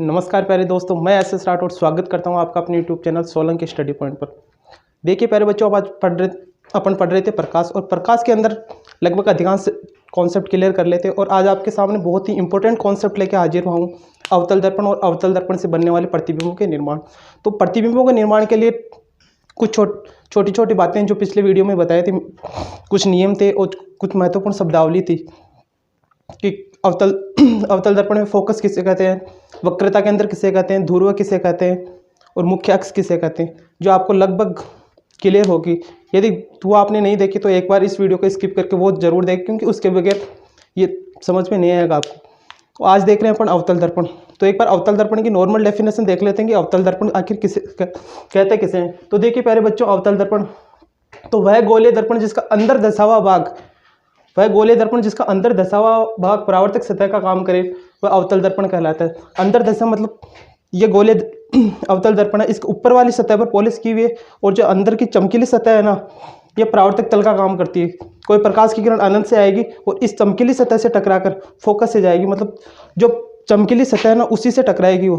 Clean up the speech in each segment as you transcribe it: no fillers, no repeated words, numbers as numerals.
नमस्कार प्यारे दोस्तों, मैं एस राठौड़ स्वागत करता हूं आपका अपने YouTube channel Solanki study point पर। देखिए प्यारे बच्चों, अब आज अपन पढ़ रहे थे प्रकाश, और प्रकाश के अंदर लगभग अधिकांश कॉन्सेप्ट क्लियर कर लेते हैं। और आज आपके सामने बहुत ही इंपॉर्टेंट कॉन्सेप्ट लेके हाजिर हुआ हूँ, अवतल दर्पण और अवतल दर्पण से बनने वाले प्रतिबिंबों के निर्माण। तो प्रतिबिंबों के निर्माण के लिए कुछ छोटी छोटी बातें जो पिछले वीडियो में बताए थे, कुछ नियम थे और कुछ महत्वपूर्ण शब्दावली थी कि अवतल दर्पण में फोकस किसे कहते हैं, वक्रता केंद्र किसे कहते हैं, ध्रुव किसे कहते हैं और मुख्य अक्ष किसे कहते हैं, जो आपको लगभग क्लियर होगी। यदि वो आपने नहीं देखी तो एक बार इस वीडियो को स्किप करके वो जरूर देखें, क्योंकि उसके बगैर ये समझ में नहीं आएगा आपको। तो आज देख रहे हैं अपन अवतल दर्पण। तो एक बार अवतल दर्पण की नॉर्मल डेफिनेशन देख लेते हैं कि अवतल दर्पण आखिर किसे कहते किसे हैं। तो देखिए प्यारे बच्चों, अवतल दर्पण तो वह गोलीय दर्पण जिसका अंदर धंसा हुआ भाग परावर्तक सतह का काम करे, वह अवतल दर्पण कहलाता है। अंदर धंसा मतलब ये गोलीय अवतल दर्पण है, इसके ऊपर वाली सतह पर पॉलिश की हुई है, और जो अंदर की चमकीली सतह है ना, ये परावर्तक तल का काम करती है। कोई प्रकाश की किरण अनंत से आएगी और इस चमकीली सतह से टकराकर फोकस से जाएगी, मतलब जो चमकीली सतह है ना उसी से टकराएगी वो।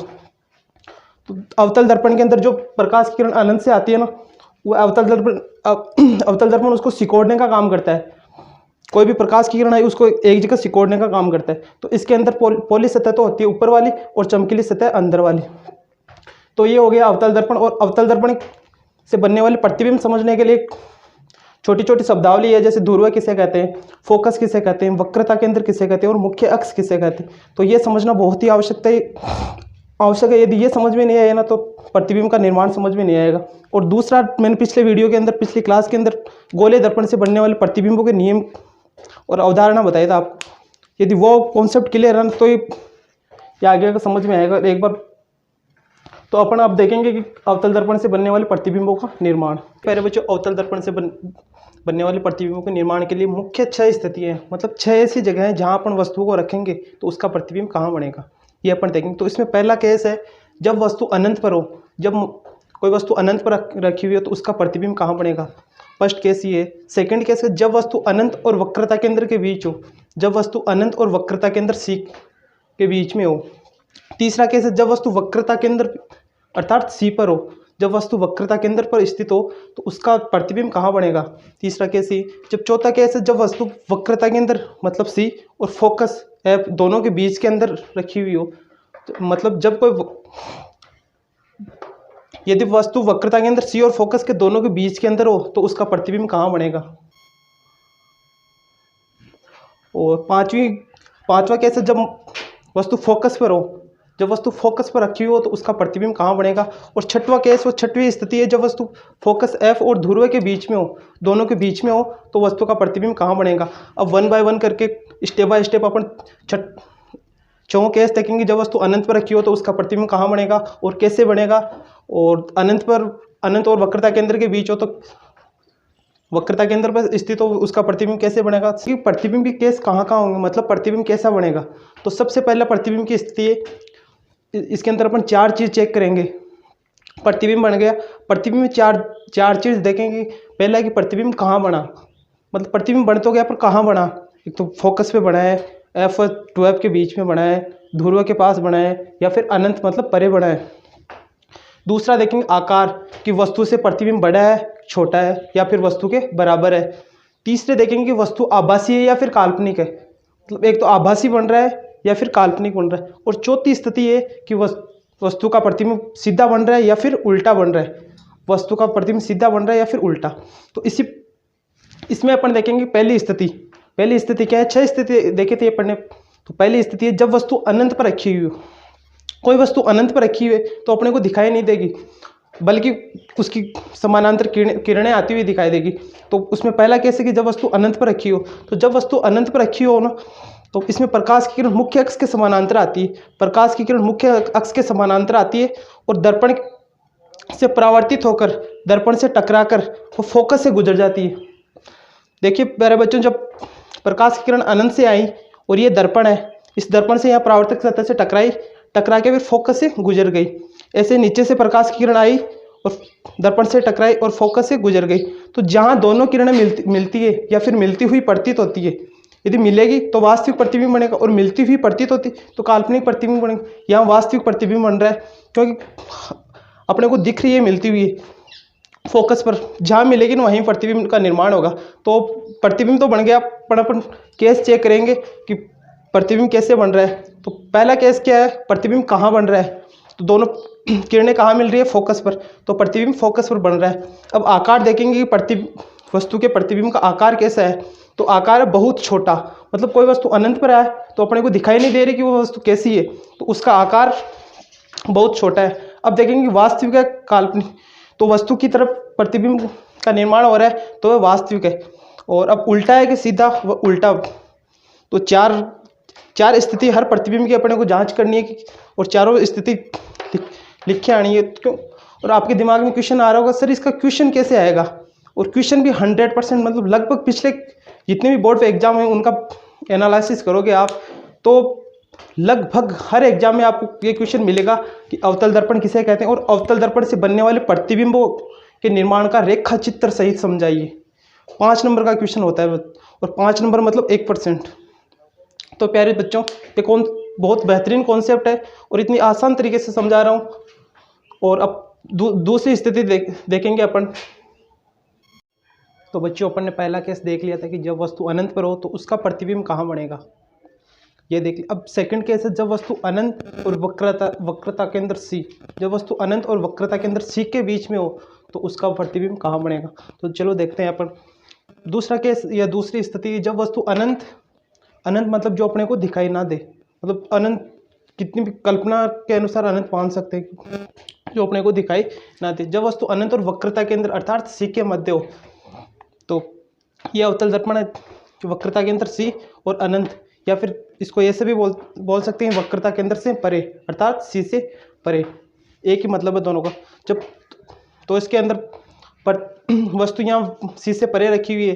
तो अवतल दर्पण के अंदर जो प्रकाश की किरण अनंत से आती है ना, वो अवतल दर्पण उसको सिकोड़ने का काम करता है। कोई भी प्रकाश की किरण आई उसको एक जगह सिकोड़ने का काम करता है। तो इसके अंदर पॉलिश सतह तो होती है ऊपर वाली, और चमकीली सतह अंदर वाली। तो ये हो गया अवतल दर्पण। और अवतल दर्पण से बनने वाले प्रतिबिंब समझने के लिए छोटी छोटी शब्दावली है, जैसे ध्रुव किसे कहते हैं, फोकस किसे कहते हैं, वक्रता केंद्र किसे कहते हैं और मुख्य अक्ष किसे कहते हैं। तो ये समझना बहुत ही आवश्यक है। यदि ये समझ में नहीं आया ना तो प्रतिबिंब का निर्माण समझ में नहीं आएगा। और दूसरा, मैंने पिछली क्लास के अंदर गोलीय दर्पण से बनने वाले प्रतिबिंबों के नियम और अवधारणा बताया था आपको। यदि वो कॉन्सेप्ट क्लियर है तो ये आगे का समझ में आएगा एक बार। तो अपन अब देखेंगे कि अवतल दर्पण से बनने वाले प्रतिबिंबों का निर्माण। पहले बच्चों, अवतल दर्पण से बनने वाले प्रतिबिंबों के निर्माण के लिए मुख्य 6 स्थितियाँ हैं, मतलब 6 ऐसी जगह हैं जहाँ अपन वस्तुओं को रखेंगे तो उसका प्रतिबिंब कहाँ बनेगा, ये अपन देखेंगे। तो इसमें पहला केस है जब वस्तु अनंत पर हो, जब कोई वस्तु अनंत पर रखी हुई हो तो उसका प्रतिबिंब कहाँ बनेगा। फर्स्ट केस ये। सेकंड केस है जब वस्तु अनंत और वक्रता केंद्र के बीच हो, जब वस्तु अनंत और वक्रता केंद्र सी के बीच में हो। तीसरा केस है जब वस्तु वक्रता केंद्र अर्थात सी पर हो, जब वस्तु वक्रता केंद्र पर स्थित हो तो उसका प्रतिबिंब कहाँ बनेगा, तीसरा केस ही। जब चौथा केस है जब वस्तु वक्रता केंद्र मतलब सी और फोकस एफ दोनों के बीच के अंदर रखी हुई हो, तो मतलब जब यदि वस्तु वक्रता केंद्र सी और फोकस के दोनों के बीच के अंदर हो तो उसका प्रतिबिंब कहाँ बनेगा। और पांचवा केस है जब वस्तु फोकस पर हो, जब वस्तु फोकस पर रखी हुई हो तो उसका प्रतिबिंब कहाँ बनेगा। और छठवां केस, वो छठवीं स्थिति है जब वस्तु फोकस एफ और ध्रुव के बीच में हो, दोनों के बीच में हो तो वस्तु का प्रतिबिंब कहाँ बनेगा। अब 1 बाय 1 करके step by step upon 6 case देखेंगे। जब वस्तु अनंत पर रखी हो तो उसका प्रतिबिंब कहाँ बनेगा और कैसे बनेगा। और अनंत और वक्रता केंद्र के बीच हो तो वक्रता केंद्र पर स्थित हो उसका प्रतिबिंब कैसे बनेगा। प्रतिबिंब के केस कहाँ होंगे, मतलब प्रतिबिंब कैसा बनेगा। तो सबसे पहला प्रतिबिंब की स्थिति है, इसके अंदर अपन 4 चीज़ चेक करेंगे। प्रतिबिंब बन गया, प्रतिबिंब में चार चीज़ देखेंगे। पहला है कि प्रतिबिंब कहाँ बना, मतलब प्रतिबिंब बन तो गया पर कहाँ बना। एक तो फोकस पे बना है, एफ और 12 के बीच में बना है, ध्रुव के पास बना है, या फिर अनंत मतलब परे बना है। दूसरा देखेंगे आकार, कि वस्तु से प्रतिबिंब बड़ा है, छोटा है या फिर वस्तु के बराबर है। तीसरे देखेंगे कि वस्तु आभासी है या फिर काल्पनिक है, मतलब एक तो आभासी बन रहा है या फिर काल्पनिक बन रहा है। और चौथी स्थिति है कि वस्तु का प्रतिबिंब सीधा बन रहा है या फिर उल्टा बन रहा है, वस्तु का प्रतिबिंब सीधा बन रहा है या फिर उल्टा। तो इसमें अपन देखेंगे पहली स्थिति क्या है। 6 स्थिति देखे थे अपन ने। तो पहली स्थिति है जब वस्तु अनंत पर रखी हुई हो। कोई वस्तु अनंत पर रखी हुई है तो अपने को दिखाई नहीं देगी, बल्कि उसकी समानांतर किरणें आती हुई दिखाई देगी। तो उसमें पहला केस है कि जब वस्तु अनंत पर रखी हो। तो जब वस्तु अनंत पर रखी हो ना, तो इसमें प्रकाश की किरण मुख्य अक्ष के समानांतर आती है। प्रकाश की किरण मुख्य अक्ष के समानांतर आती है और दर्पण से परावर्तित होकर दर्पण से टकराकर वो फोकस से गुजर जाती है। देखिए प्यारे बच्चों, जब प्रकाश की किरण अनंत से आई और ये दर्पण है, इस दर्पण से यहाँ परावर्तक सतह से टकरा के फिर फोकस से गुजर गई। ऐसे नीचे से प्रकाश की किरण आई और दर्पण से टकराई और फोकस से गुजर गई। तो जहाँ दोनों किरणें मिलती है या फिर मिलती हुई प्रतीत होती है, यदि मिलेगी तो वास्तविक प्रतिबिंब बनेगा, और मिलती हुई प्रतीत होती तो काल्पनिक प्रतिबिंब बनेगा। यहाँ वास्तविक प्रतिबिंब बन रहा है क्योंकि अपने को दिख रही है मिलती हुई फोकस पर, जहाँ मिलेगी ना वहीं प्रतिबिंब का निर्माण होगा। तो प्रतिबिंब तो बन गया, पर अपन केस चेक करेंगे कि प्रतिबिंब कैसे बन रहा है। तो पहला केस क्या है, प्रतिबिंब कहाँ बन रहा है। तो दोनों किरणें कहाँ मिल रही है, फोकस पर, तो प्रतिबिंब फोकस पर बन रहा है। अब आकार देखेंगे कि वस्तु के प्रतिबिंब का आकार कैसा है। तो आकार है बहुत छोटा, मतलब कोई वस्तु अनंत पर है तो अपने को दिखाई नहीं दे रही कि वो वस्तु कैसी है, तो उसका आकार बहुत छोटा है। अब देखेंगे वास्तविक है काल्पनिक, तो वस्तु की तरफ प्रतिबिंब का निर्माण हो रहा है तो वह वास्तविक है। और अब उल्टा है कि सीधा, वह उल्टा। तो चार स्थिति हर प्रतिबिंब की अपने को जांच करनी है कि, और चारों स्थिति लिखे आनी है क्यों। और आपके दिमाग में क्वेश्चन आ रहा होगा, सर इसका क्वेश्चन कैसे आएगा। और क्वेश्चन भी 100%, मतलब लगभग पिछले जितने भी बोर्ड पे एग्जाम है उनका एनालिसिस करोगे आप, तो लगभग हर एग्जाम में आपको ये क्वेश्चन मिलेगा कि अवतल दर्पण किसे कहते हैं, और अवतल दर्पण से बनने वाले प्रतिबिंबों के निर्माण का रेखा चित्र सहित समझाइए। 5 नंबर का क्वेश्चन होता है, और 5 नंबर मतलब 1%। तो प्यारे बच्चों, ये बहुत बेहतरीन कॉन्सेप्ट है और इतनी आसान तरीके से समझा रहा हूँ। और अब दूसरी स्थिति देखेंगे अपन। तो बच्चों, अपन ने पहला केस देख लिया था कि जब वस्तु अनंत पर हो तो उसका प्रतिबिंब कहाँ बनेगा, ये देख लिया। अब सेकंड केस है, जब वस्तु अनंत और वक्रता केंद्र सी, जब वस्तु अनंत और वक्रता केंद्र सी के बीच में हो तो उसका प्रतिबिंब कहाँ बनेगा। तो चलो देखते हैं अपन। दूसरा केस या दूसरी स्थिति, जब वस्तु अनंत मतलब जो अपने को दिखाई ना दे, मतलब अनंत कितनी भी कल्पना के अनुसार अनंत मान सकते हैं, जो अपने को दिखाई ना दे। जब वस्तु अनंत और वक्रता केंद्र अर्थात सी के मध्य हो तो यह अवतल दर्पण है, वक्रता केंद्र सी और अनंत, या फिर इसको ऐसे भी बोल सकते हैं वक्रता केंद्र से परे अर्थात सी से परे, एक ही मतलब है दोनों का। जब तो इसके अंदर वस्तु यहाँ सी से परे रखी हुई है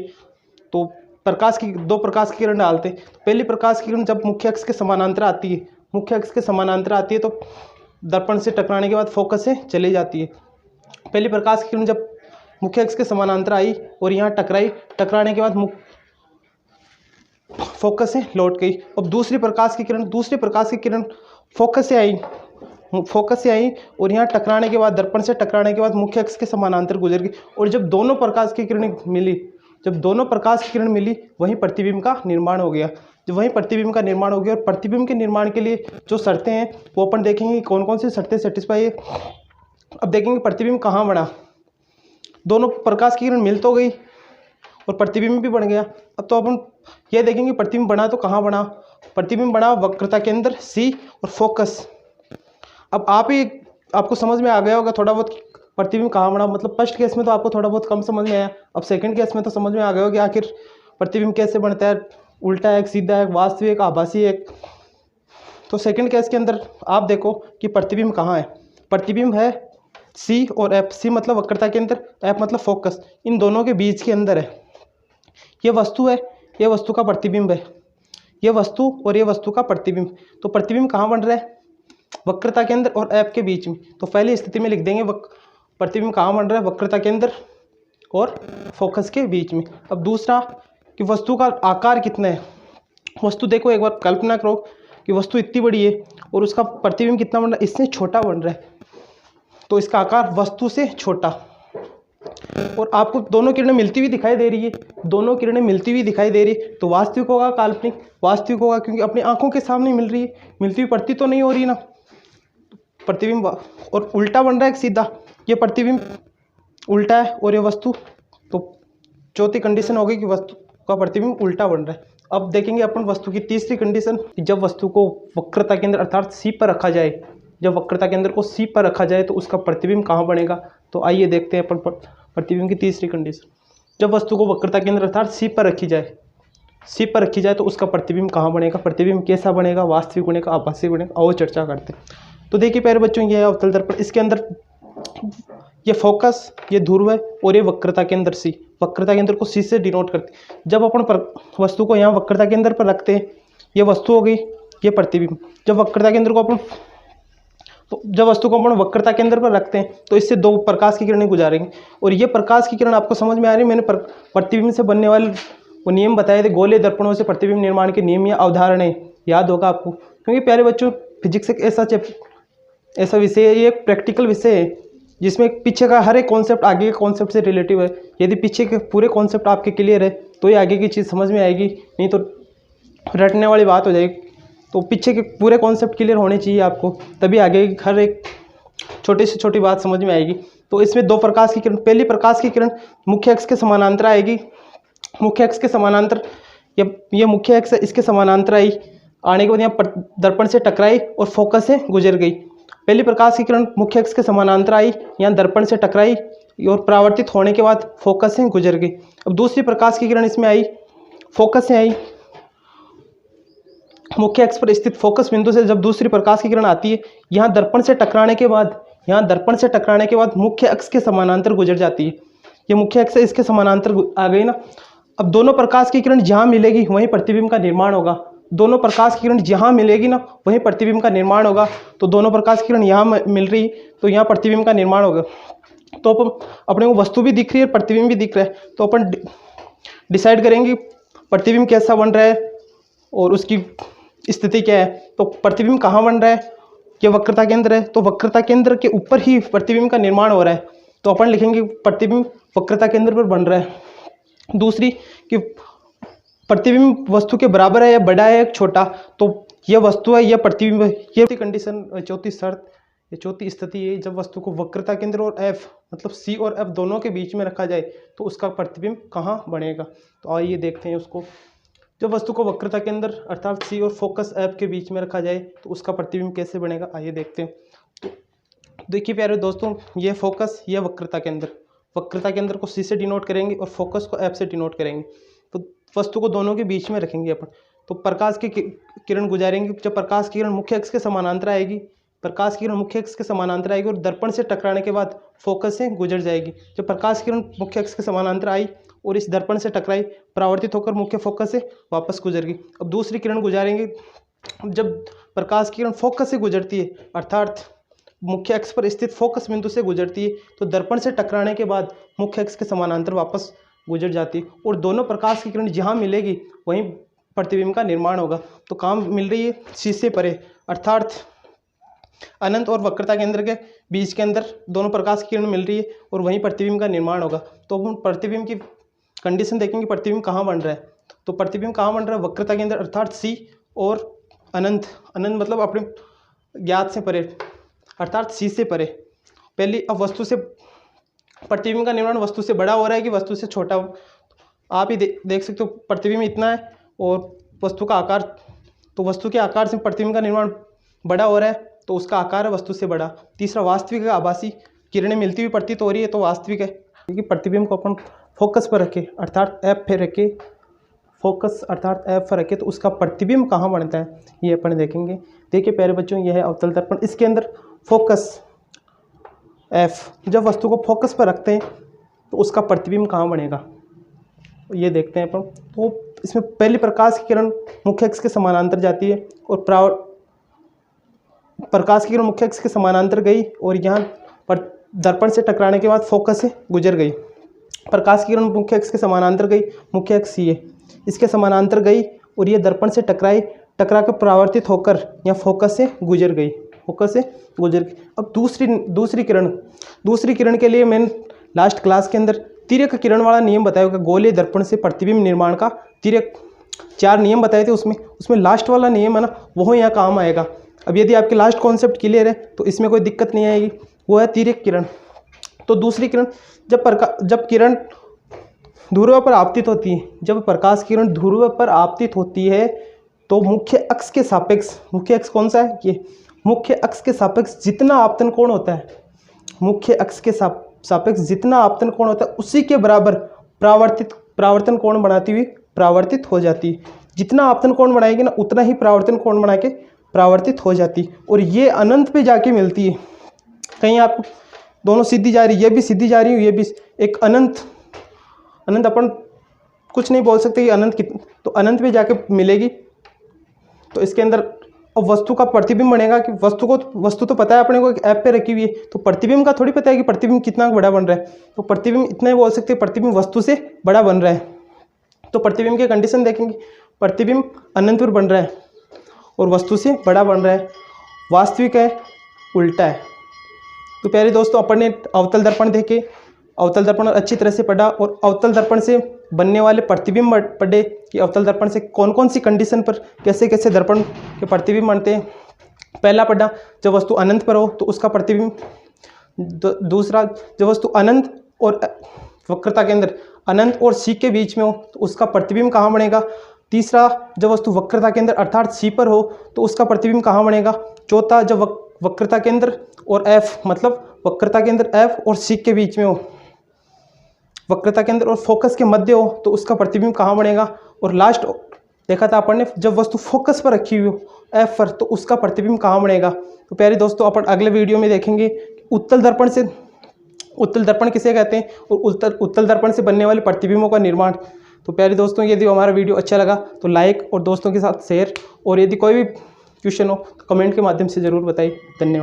तो दो प्रकाश की किरण डालते हैं। तो पहली प्रकाश की किरण जब मुख्य अक्ष के समानांतर आती है, तो दर्पण से टकराने के बाद फोकस से चली जाती है। पहली प्रकाश की किरण जब मुख्य अक्ष के समानांतर आई और यहाँ टकराने के बाद फोकस से लौट गई। अब दूसरी प्रकाश की किरण फोकस से आई और यहाँ टकराने के बाद, दर्पण से टकराने के बाद मुख्य अक्ष के समानांतर गुजर गई। और जब दोनों प्रकाश की किरण मिली वहीं प्रतिबिंब का निर्माण हो गया। और प्रतिबिंब के निर्माण के लिए जो शर्तें हैं वो अपन देखेंगे कौन कौन सी शर्तें सेटिस्फाई है। अब देखेंगे प्रतिबिंब कहाँ बना। दोनों प्रकाश की किरण मिल तो गई और प्रतिबिंब भी बन गया। अब तो अपन ये देखेंगे प्रतिबिंब बना तो कहाँ बना। प्रतिबिंब बना वक्रता केंद्र सी और फोकस। अब आपको समझ में आ गया होगा थोड़ा बहुत प्रतिबिंब कहाँ बना। मतलब फर्स्ट केस में तो आपको थोड़ा बहुत कम समझ में आया, अब सेकंड केस में तो समझ में आ गया होगा कि आखिर प्रतिबिंब कैसे बनता है, उल्टा है, सीधा है, वास्तविक, आभासी है। तो सेकंड केस के अंदर आप देखो कि प्रतिबिंब कहाँ है। प्रतिबिंब है सी और एफ। सी मतलब वक्रता केंद्र, एफ मतलब फोकस, इन दोनों के बीच के अंदर है। ये वस्तु है, ये वस्तु का प्रतिबिंब है, ये वस्तु और ये वस्तु का प्रतिबिंब। तो प्रतिबिंब कहाँ बन रहा है, वक्रता केंद्र और एफ के बीच में। तो पहली स्थिति में लिख देंगे प्रतिबिंब कहाँ बन रहा है, वक्रता केंद्र और फोकस के बीच में। अब दूसरा कि वस्तु का आकार कितना है। वस्तु देखो, एक बार कल्पना करो कि वस्तु इतनी बड़ी है और उसका प्रतिबिंब कितना बन रहा है, इससे छोटा बन रहा है। तो इसका आकार वस्तु से छोटा। और आपको दोनों किरणें मिलती हुई दिखाई दे रही है, तो वास्तविक होगा काल्पनिक। वास्तविक होगा क्योंकि अपनी आंखों के सामने मिल रही है, मिलती हुई प्रतीत तो नहीं हो रही ना। प्रतिबिंब और उल्टा बन रहा है सीधा, ये प्रतिबिंब उल्टा है और ये वस्तु। तो चौथी कंडीशन हो गई कि वस्तु का प्रतिबिंब उल्टा बन रहा है। अब देखेंगे अपन वस्तु की तीसरी कंडीशन, जब वस्तु को वक्रता केंद्र अर्थात सी पर रखा जाए, जब वक्रता केंद्र को सी पर रखा जाए तो उसका प्रतिबिंब कहाँ बनेगा। तो आइए देखते हैं अपन प्रतिबिंब की तीसरी कंडीशन। जब वस्तु को वक्रता केंद्र अर्थात सी पर रखी जाए तो उसका प्रतिबिंब कहाँ बनेगा, प्रतिबिंब कैसा बनेगा, वास्तविक बनेगा, आभासी बनेगा। आओ चर्चा करते हैं। तो देखिए प्यारे बच्चों, ये है अवतल दर्पण। इसके अंदर ये फोकस, ये ध्रुव है और ये वक्रता केंद्र सी। वक्रता केंद्र को सी से डिनोट करते हैं। जब अपन वस्तु को यहाँ वक्रता केंद्र पर रखते हैं, ये वस्तु हो गई, ये प्रतिबिंब। जब वस्तु को अपन वक्रता केंद्र पर रखते हैं तो इससे दो प्रकाश की किरणें गुजारेंगे और ये प्रकाश की किरण आपको समझ में आ रही है। मैंने प्रतिबिंब से बनने वाले वो नियम बताए थे, गोले दर्पणों से प्रतिबिंब निर्माण के नियम या अवधारणाएं, याद होगा आपको। क्योंकि प्यारे बच्चों, फिजिक्स एक ऐसा विषय है, ये एक प्रैक्टिकल विषय है जिसमें पीछे का हर एक कॉन्सेप्ट आगे के कॉन्सेप्ट से रिलेटिव है। यदि पीछे के पूरे कॉन्सेप्ट आपके क्लियर है तो ही आगे की चीज़ समझ में आएगी, नहीं तो रटने वाली बात हो जाएगी। तो पीछे के पूरे कॉन्सेप्ट क्लियर होने चाहिए आपको, तभी आगे की हर एक छोटी से छोटी बात समझ में आएगी। तो इसमें दो प्रकाश की किरण, पहली प्रकाश की किरण मुख्य अक्ष के समानांतर आएगी। मुख्य अक्ष के समानांतर, ये मुख्य अक्ष है, इसके समानांतर आई, आने के बाद यहाँ दर्पण से टकराई और फोकस से गुजर गई। पहली प्रकाश की किरण मुख्य अक्ष के समानांतर आई, यहाँ दर्पण से टकराई और परावर्तित होने के बाद फोकस से गुजर गई। अब दूसरी प्रकाश की किरण इसमें आई, फोकस से आई, मुख्य अक्ष पर स्थित फोकस बिंदु से जब दूसरी प्रकाश की किरण आती है, यहाँ दर्पण से टकराने के बाद मुख्य अक्ष के समानांतर गुजर जाती है। ये मुख्य अक्ष से इसके समानांतर आ गई ना। अब दोनों प्रकाश की किरण जहाँ मिलेगी वहीं प्रतिबिंब का निर्माण होगा। दोनों प्रकाश की किरण जहाँ मिलेगी ना वहीं प्रतिबिंब का निर्माण होगा। तो दोनों प्रकाश की किरण यहाँ मिल रही तो यहाँ प्रतिबिंब का निर्माण होगा। तो अपने को वस्तु भी दिख रही है, प्रतिबिंब भी दिख रहा है, तो अपन डिसाइड करेंगे प्रतिबिंब कैसा बन रहा है और उसकी स्थिति क्या है। तो प्रतिबिंब कहाँ बन रहा है, ये वक्रता केंद्र है, तो वक्रता केंद्र के ऊपर ही प्रतिबिंब का निर्माण हो रहा है। तो अपन लिखेंगे प्रतिबिंब वक्रता केंद्र पर बन रहा है। दूसरी कि प्रतिबिंब वस्तु के बराबर है या बड़ा है या छोटा, तो यह वस्तु है या प्रतिबिंब है। ये कंडीशन, चौथी शर्त, ये चौथी स्थिति है, जब वस्तु को वक्रता केंद्र और एफ मतलब सी और एफ दोनों के बीच में रखा जाए तो उसका प्रतिबिंब कहाँ बनेगा। तो आइए देखते हैं उसको। जब वस्तु को वक्रता केंद्र अर्थात सी और फोकस एफ के बीच में रखा जाए तो उसका प्रतिबिंब कैसे बनेगा, आइए देखते हैं। तो देखिए प्यारे दोस्तों, ये फोकस, ये वक्रता केंद्र, वक्रता केंद्र को सी से डिनोट करेंगे और फोकस को एफ से डिनोट करेंगे। तो वस्तु को दोनों के बीच में रखेंगे अपन। तो प्रकाश की किरण गुजारेंगे, जब प्रकाश की किरण मुख्य अक्ष के समानांतर आएगी, प्रकाश की किरण मुख्य अक्ष के समानांतर आएगी और दर्पण से टकराने के बाद फोकस से गुजर जाएगी। जब प्रकाश की किरण मुख्य अक्ष के समानांतर आई और इस दर्पण से टकराई, परावर्तित होकर मुख्य फोकस से वापस गुजर गई। अब दूसरी किरण गुजारेंगे, जब प्रकाश की किरण फोकस से गुजरती है अर्थात मुख्य अक्ष पर स्थित फोकस बिंदु से गुजरती है, तो दर्पण से टकराने के बाद मुख्य अक्ष के समानांतर वापस गुजर जाती है और दोनों प्रकाश की किरण जहाँ मिलेगी वहीं प्रतिबिंब का निर्माण होगा। तो काम मिल रही है सी से परे अर्थात अनंत और वक्रता केंद्र के बीच के अंदर दोनों प्रकाश की किरण मिल रही है और वहीं प्रतिबिंब का निर्माण होगा। तो हम प्रतिबिंब की कंडीशन देखेंगे, प्रतिबिंब कहाँ बन रहा है। तो प्रतिबिंब कहाँ बन रहा है, वक्रता केंद्र अर्थात सी और अनंत, अनंत मतलब अपने ज्ञात से परे अर्थात सी से परे। पहली, अब वस्तु से प्रतिबिंब का निर्माण वस्तु से बड़ा हो रहा है कि वस्तु से छोटा हो, आप ही देख सकते हो। प्रतिबिंब इतना है और वस्तु का आकार, तो वस्तु के आकार से प्रतिबिंब का निर्माण बड़ा हो रहा है तो उसका आकार है वस्तु से बड़ा। तीसरा, वास्तविक है, आभासी किरणें मिलती हुई प्रतीत हो रही है तो वास्तविक है। क्योंकि प्रतिबिंब को अपन फोकस पर रखे अर्थात एफ पे रखे, फोकस अर्थात एफ पर रखे तो उसका प्रतिबिंब कहाँ बनता है ये अपन देखेंगे। देखिए प्यारे बच्चों, यह है अवतल दर्पण, इसके अंदर फोकस एफ, जब वस्तु को फोकस पर रखते हैं तो उसका प्रतिबिंब कहाँ बनेगा ये देखते हैं अपन। तो इसमें पहली प्रकाश की किरण मुख्य अक्ष के समानांतर जाती है और प्रकाश की किरण मुख्य अक्ष के समानांतर गई और यहाँ पर दर्पण से टकराने के बाद फोकस से गुजर गई। प्रकाश की किरण मुख्य अक्ष के समानांतर गई, मुख्य अक्ष ये इसके समानांतर गई और ये दर्पण से टकरा कर परावर्तित होकर यहाँ फोकस से गुजर गई, फोकस से गुजर गई। अब दूसरी किरण के लिए मैंने लास्ट क्लास के अंदर तिर्यक किरण वाला नियम बताया होगा, गोलीय दर्पण से प्रतिबिंब निर्माण का तिर्यक 4 नियम बताए थे। उसमें लास्ट वाला नियम है ना, वो यहाँ काम आएगा। अब यदि आपके लास्ट कॉन्सेप्ट क्लियर है तो इसमें कोई दिक्कत नहीं आएगी, वो है तिर्यक किरण। तो दूसरी किरण, जब किरण ध्रुव पर आपतित होती है, जब प्रकाश किरण ध्रुव पर आपतित होती है तो मुख्य अक्ष के सापेक्ष, मुख्य अक्ष कौन सा है ये, मुख्य अक्ष के सापेक्ष जितना आपतन कोण होता है, मुख्य अक्ष के सापेक्ष जितना आपतन कोण होता है उसी के बराबर परावर्तन कोण बनाती हुई परावर्तित हो जाती है। जितना आपतन कोण बनाएगी ना उतना ही परावर्तन कोण बना के परावर्तित हो जाती और ये अनंत पे जाके मिलती है। कहीं आप दोनों सीधी जा रही, ये भी सीधी जा रही है, ये भी एक अनंत अपन कुछ नहीं बोल सकते कि अनंत तो अनंत पे जाके मिलेगी। तो इसके अंदर अब वस्तु का प्रतिबिंब बनेगा कि वस्तु तो पता है अपने को ऐप पे रखी हुई है, तो प्रतिबिंब का थोड़ी पता है कि प्रतिबिंब कितना बड़ा बन रहा है। तो प्रतिबिंब इतना ही बोल सकते हैं, प्रतिबिंब वस्तु से बड़ा बन रहा है। तो प्रतिबिंब की कंडीशन देखेंगे, प्रतिबिंब अनंत पर बन रहा है और वस्तु से बड़ा बन रहा है, वास्तविक है, उल्टा है। तो प्यारे दोस्तों, अपन ने अवतल दर्पण देखे, अवतल दर्पण अच्छी तरह से पढ़ा और अवतल दर्पण से बनने वाले प्रतिबिंब पढ़े कि अवतल दर्पण से कौन कौन सी कंडीशन पर कैसे कैसे दर्पण के प्रतिबिंब बनते हैं। पहला पढ़ा, जब वस्तु अनंत पर हो तो उसका प्रतिबिंब। दूसरा, जब वस्तु अनंत और वक्रता के अंदर अनंत और सी के बीच में हो तो उसका प्रतिबिंब कहाँ बनेगा। तीसरा, जब वस्तु वक्रता के अंदर अर्थात सी पर हो तो उसका प्रतिबिंब कहाँ बनेगा। चौथा, जब वक्रता के अंदर और एफ, मतलब वक्रता के अंदर एफ और सी के बीच में हो, वक्रता के अंदर और फोकस के मध्य हो तो उसका प्रतिबिंब कहाँ बनेगा। और लास्ट देखा था अपन ने, जब वस्तु फोकस पर रखी हुई हो एफ पर तो उसका प्रतिबिंब कहाँ बनेगा। तो प्यारे दोस्तों, अपन अगले वीडियो में देखेंगे उत्तल दर्पण से, उत्तल दर्पण किसे कहते हैं और उत्तल दर्पण से बनने वाले प्रतिबिंबों का निर्माण। तो प्यारे दोस्तों, यदि हमारा वीडियो अच्छा लगा तो लाइक और दोस्तों के साथ शेयर, और यदि कोई भी क्वेश्चन हो तो कमेंट के माध्यम से ज़रूर बताइए। धन्यवाद।